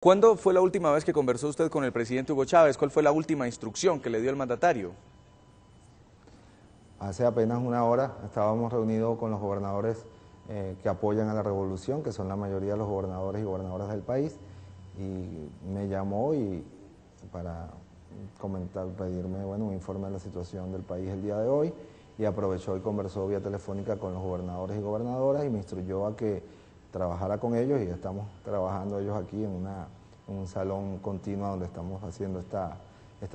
¿Cuándo fue la última vez que conversó usted con el presidente Hugo Chávez? ¿Cuál fue la última instrucción que le dio el mandatario? Hace apenas una hora estábamos reunidos con los gobernadores que apoyan a la revolución, que son la mayoría de los gobernadores y gobernadoras del país, y me llamó para comentar, pedirme un informe de la situación del país el día de hoy, y aprovechó y conversó vía telefónica con los gobernadores y gobernadoras y me instruyó a que trabajara con ellos, y estamos trabajando ellos aquí en un salón continuo donde estamos haciendo esta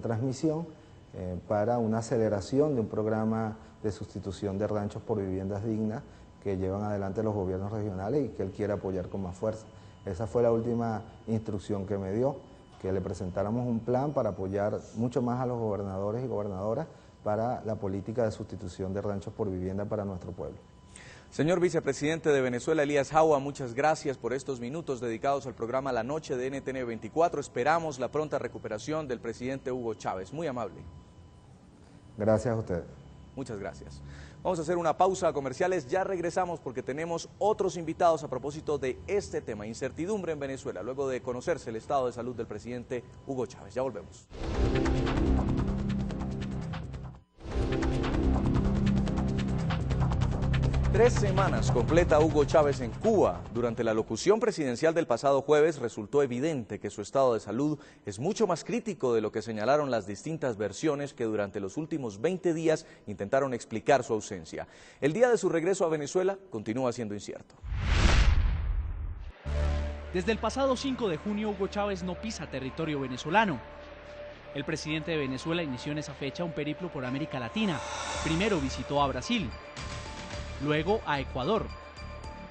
transmisión para una aceleración de un programa de sustitución de ranchos por viviendas dignas que llevan adelante los gobiernos regionales y que él quiere apoyar con más fuerza. Esa fue la última instrucción que me dio, que le presentáramos un plan para apoyar mucho más a los gobernadores y gobernadoras para la política de sustitución de ranchos por vivienda para nuestro pueblo. Señor vicepresidente de Venezuela, Elías Jaua, muchas gracias por estos minutos dedicados al programa La Noche de NTN 24. Esperamos la pronta recuperación del presidente Hugo Chávez. Muy amable. Gracias a ustedes. Muchas gracias. Vamos a hacer una pausa a comerciales, ya regresamos porque tenemos otros invitados a propósito de este tema, incertidumbre en Venezuela, luego de conocerse el estado de salud del presidente Hugo Chávez. Ya volvemos. 3 semanas completa Hugo Chávez en Cuba. Durante la locución presidencial del pasado jueves resultó evidente que su estado de salud es mucho más crítico de lo que señalaron las distintas versiones que durante los últimos 20 días intentaron explicar su ausencia. El día de su regreso a Venezuela continúa siendo incierto. Desde el pasado 5 de junio, Hugo Chávez no pisa territorio venezolano. El presidente de Venezuela inició en esa fecha un periplo por América Latina. Primero visitó a Brasil, luego a Ecuador,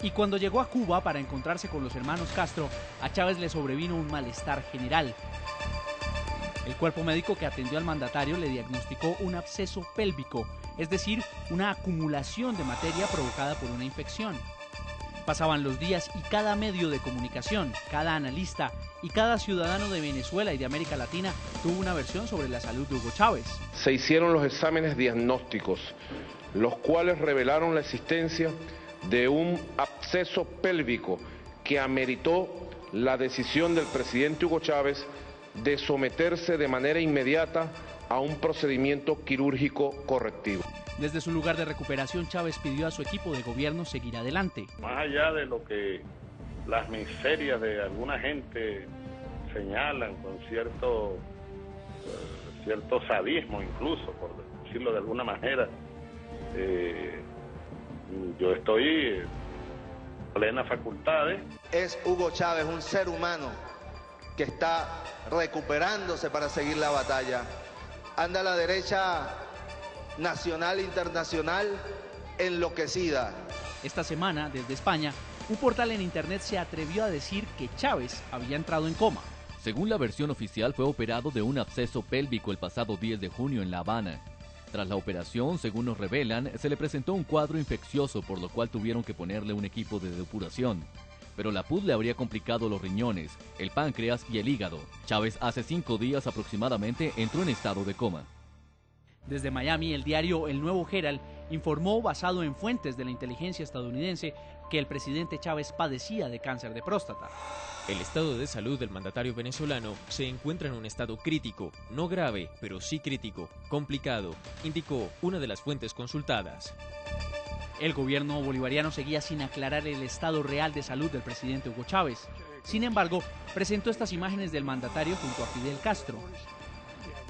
y cuando llegó a Cuba para encontrarse con los hermanos Castro, a Chávez le sobrevino un malestar general. El cuerpo médico que atendió al mandatario le diagnosticó un absceso pélvico, es decir, una acumulación de materia provocada por una infección. Pasaban los días y cada medio de comunicación, cada analista y cada ciudadano de Venezuela y de América Latina tuvo una versión sobre la salud de Hugo Chávez. Se hicieron los exámenes diagnósticos, los cuales revelaron la existencia de un absceso pélvico que ameritó la decisión del presidente Hugo Chávez de someterse de manera inmediata a un procedimiento quirúrgico correctivo. Desde su lugar de recuperación, Chávez pidió a su equipo de gobierno seguir adelante. Más allá de lo que las miserias de alguna gente señalan con cierto sadismo incluso, por decirlo de alguna manera, yo estoy en plenas facultades. Es Hugo Chávez, un ser humano que está recuperándose para seguir la batalla. Anda la derecha nacional e internacional enloquecida. Esta semana, desde España, un portal en internet se atrevió a decir que Chávez había entrado en coma. Según la versión oficial, fue operado de un absceso pélvico el pasado 10 de junio en La Habana. Tras la operación, según nos revelan, se le presentó un cuadro infeccioso, por lo cual tuvieron que ponerle un equipo de depuración. Pero la PUD le habría complicado los riñones, el páncreas y el hígado. Chávez hace 5 días aproximadamente entró en estado de coma. Desde Miami, el diario El Nuevo Herald informó, basado en fuentes de la inteligencia estadounidense, que el presidente Chávez padecía de cáncer de próstata. El estado de salud del mandatario venezolano se encuentra en un estado crítico, no grave, pero sí crítico, complicado, indicó una de las fuentes consultadas. El gobierno bolivariano seguía sin aclarar el estado real de salud del presidente Hugo Chávez. Sin embargo, presentó estas imágenes del mandatario junto a Fidel Castro.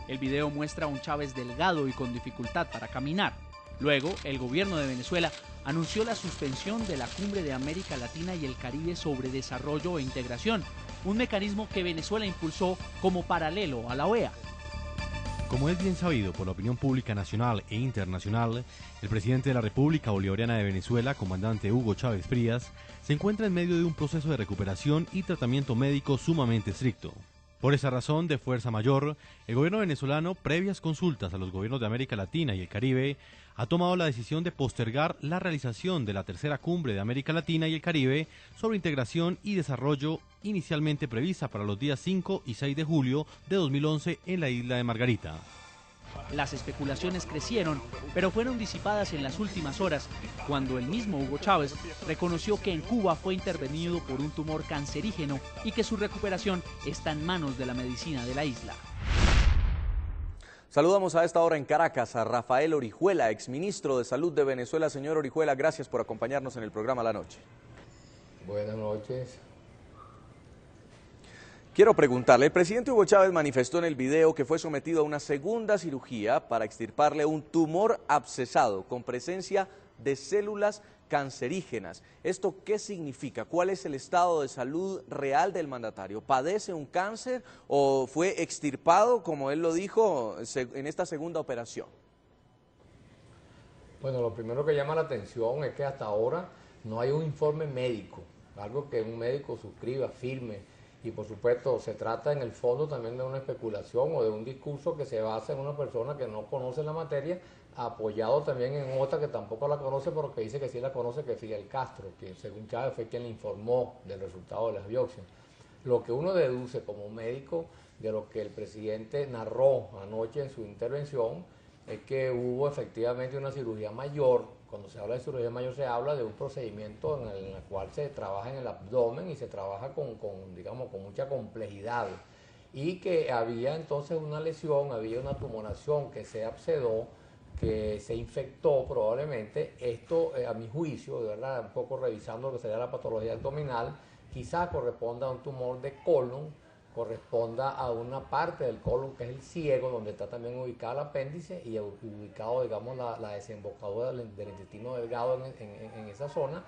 El video muestra a un Chávez delgado y con dificultad para caminar. Luego, el gobierno de Venezuela anunció la suspensión de la Cumbre de América Latina y el Caribe sobre desarrollo e integración, un mecanismo que Venezuela impulsó como paralelo a la OEA. Como es bien sabido por la opinión pública nacional e internacional, el presidente de la República Bolivariana de Venezuela, comandante Hugo Chávez Frías, se encuentra en medio de un proceso de recuperación y tratamiento médico sumamente estricto. Por esa razón, de fuerza mayor, el gobierno venezolano, previas consultas a los gobiernos de América Latina y el Caribe, ha tomado la decisión de postergar la realización de la tercera cumbre de América Latina y el Caribe sobre integración y desarrollo, inicialmente prevista para los días 5 y 6 de julio de 2011 en la isla de Margarita. Las especulaciones crecieron, pero fueron disipadas en las últimas horas, cuando el mismo Hugo Chávez reconoció que en Cuba fue intervenido por un tumor cancerígeno y que su recuperación está en manos de la medicina de la isla. Saludamos a esta hora en Caracas a Rafael Orihuela, exministro de Salud de Venezuela. Señor Orihuela, gracias por acompañarnos en el programa La Noche. Buenas noches. Quiero preguntarle, el presidente Hugo Chávez manifestó en el video que fue sometido a una segunda cirugía para extirparle un tumor abscesado con presencia de células cancerígenas. ¿Esto qué significa? ¿Cuál es el estado de salud real del mandatario? ¿Padece un cáncer o fue extirpado, como él lo dijo, en esta segunda operación? Bueno, lo primero que llama la atención es que hasta ahora no hay un informe médico, algo que un médico suscriba, firme, y por supuesto se trata en el fondo también de una especulación o de un discurso que se basa en una persona que no conoce la materia, apoyado también en otra que tampoco la conoce, pero que dice que sí la conoce, que es Fidel Castro, que según Chávez fue quien le informó del resultado de las biopsias. Lo que uno deduce como médico de lo que el presidente narró anoche en su intervención es que hubo efectivamente una cirugía mayor. Cuando se habla de cirugía mayor se habla de un procedimiento en el cual se trabaja en el abdomen y se trabaja con mucha complejidad, y que había entonces una lesión, había una tumoración que se abscedó, que se infectó probablemente. Esto, a mi juicio, de verdad, un poco revisando lo que sería la patología abdominal, quizás corresponda a un tumor de colon, corresponda a una parte del colon que es el ciego, donde está también ubicado el apéndice y ubicado, digamos, la desembocadura del intestino delgado en esa zona.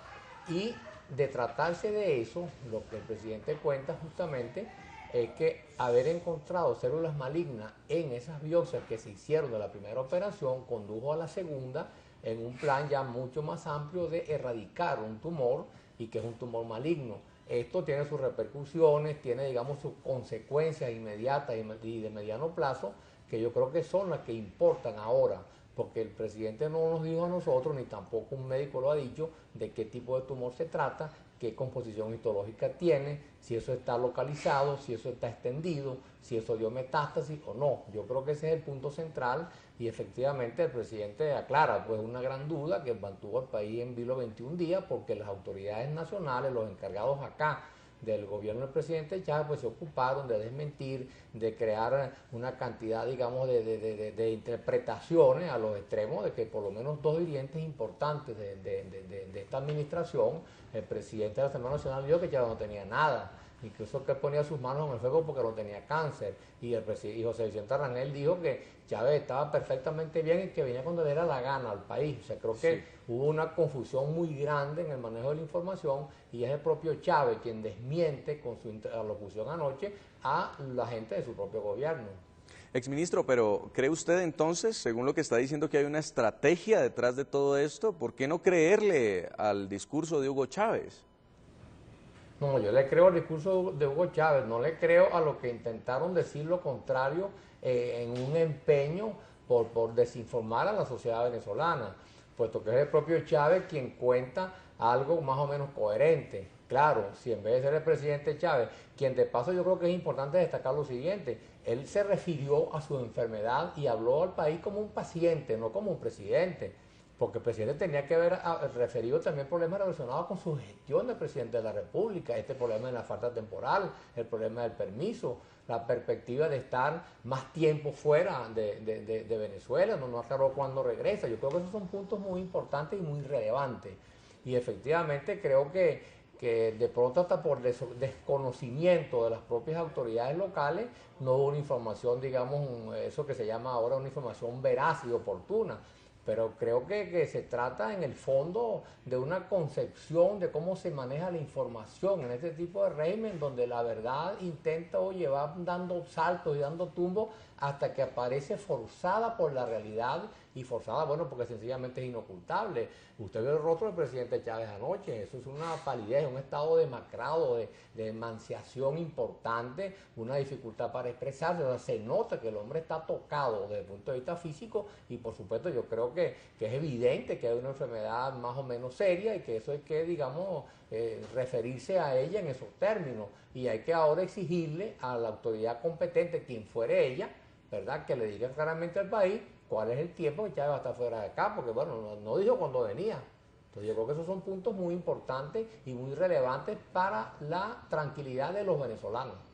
Y de tratarse de eso, lo que el presidente cuenta justamente es que haber encontrado células malignas en esas biopsias que se hicieron de la primera operación condujo a la segunda en un plan ya mucho más amplio de erradicar un tumor, y que es un tumor maligno. Esto tiene sus repercusiones, tiene, digamos, sus consecuencias inmediatas y de mediano plazo, que yo creo que son las que importan ahora, porque el presidente no nos dijo a nosotros, ni tampoco un médico lo ha dicho, de qué tipo de tumor se trata, qué composición histológica tiene, si eso está localizado, si eso está extendido, si eso dio metástasis o no. Yo creo que ese es el punto central, y efectivamente el presidente aclara pues una gran duda que mantuvo al país en vilo 21 días, porque las autoridades nacionales, los encargados acá del gobierno del presidente Chávez, pues se ocuparon de desmentir, de crear una cantidad, digamos, de interpretaciones a los extremos, de que por lo menos dos dirigentes importantes de esta administración, el presidente de la Asamblea Nacional dijo que Chávez no tenía nada, incluso que ponía sus manos en el fuego porque no tenía cáncer, y José Vicente Rangel dijo que Chávez estaba perfectamente bien y que venía cuando le diera la gana al país. O sea, creo que hubo una confusión muy grande en el manejo de la información, y es el propio Chávez quien desmiente con su interlocución anoche a la gente de su propio gobierno. Exministro, pero ¿cree usted entonces, según lo que está diciendo, que hay una estrategia detrás de todo esto? ¿Por qué no creerle al discurso de Hugo Chávez? No, yo le creo al discurso de Hugo Chávez, no le creo a lo que intentaron decir lo contrario en un empeño por desinformar a la sociedad venezolana, puesto que es el propio Chávez quien cuenta algo más o menos coherente. Claro, si en vez de ser el presidente Chávez, quien de paso yo creo que es importante destacar lo siguiente, él se refirió a su enfermedad y habló al país como un paciente, no como un presidente, porque el presidente tenía que haber referido también problemas relacionados con su gestión de presidente de la República, este problema de la falta temporal, el problema del permiso, la perspectiva de estar más tiempo fuera de Venezuela, no aclaró cuándo regresa. Yo creo que esos son puntos muy importantes y muy relevantes, y efectivamente creo que de pronto hasta por desconocimiento de las propias autoridades locales no hubo una información, digamos, eso que se llama ahora una información veraz y oportuna. Pero creo que se trata en el fondo de una concepción de cómo se maneja la información en este tipo de régimen, donde la verdad intenta va dando saltos y dando tumbos hasta que aparece forzada por la realidad, y forzada, bueno, porque sencillamente es inocultable. Usted vio el rostro del presidente Chávez anoche, eso es una palidez, un estado demacrado, de emanciación importante, una dificultad para expresarse. O sea, se nota que el hombre está tocado desde el punto de vista físico, y por supuesto yo creo que es evidente que hay una enfermedad más o menos seria, y que eso hay que, digamos, referirse a ella en esos términos, y hay que ahora exigirle a la autoridad competente, quien fuere ella, ¿verdad?, que le digan claramente al país cuál es el tiempo que Chávez va a estar fuera de acá, porque bueno, no dijo cuándo venía. Entonces yo creo que esos son puntos muy importantes y muy relevantes para la tranquilidad de los venezolanos.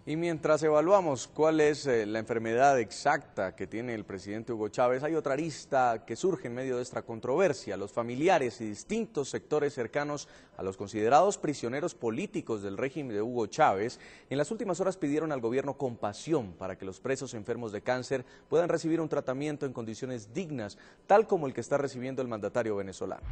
Y mientras evaluamos cuál es la enfermedad exacta que tiene el presidente Hugo Chávez, hay otra arista que surge en medio de esta controversia. Los familiares y distintos sectores cercanos a los considerados prisioneros políticos del régimen de Hugo Chávez, en las últimas horas pidieron al gobierno compasión para que los presos enfermos de cáncer puedan recibir un tratamiento en condiciones dignas, tal como el que está recibiendo el mandatario venezolano.